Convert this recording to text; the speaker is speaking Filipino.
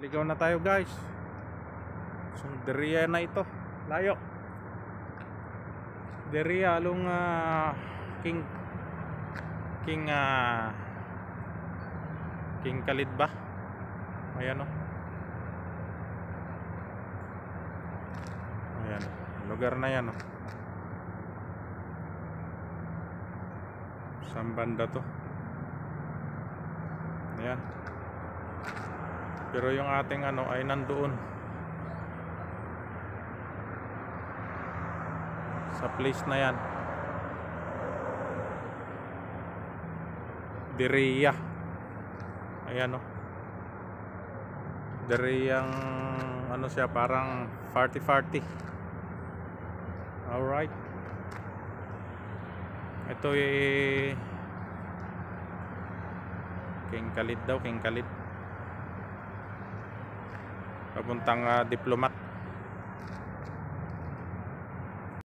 Ligaw na tayo guys. Sunderia na ito. Layo. Sunderia along King Khalid ba? Ayan o. Ayan. Lugar na yan o. Saan banda to? Ayan. Pero yung ating ay nandoon sa place na yan. Diria. Ayan o. Diriyang siya, parang party. Alright. Ito King Khalid daw, King Khalid. Papuntang Diplomat.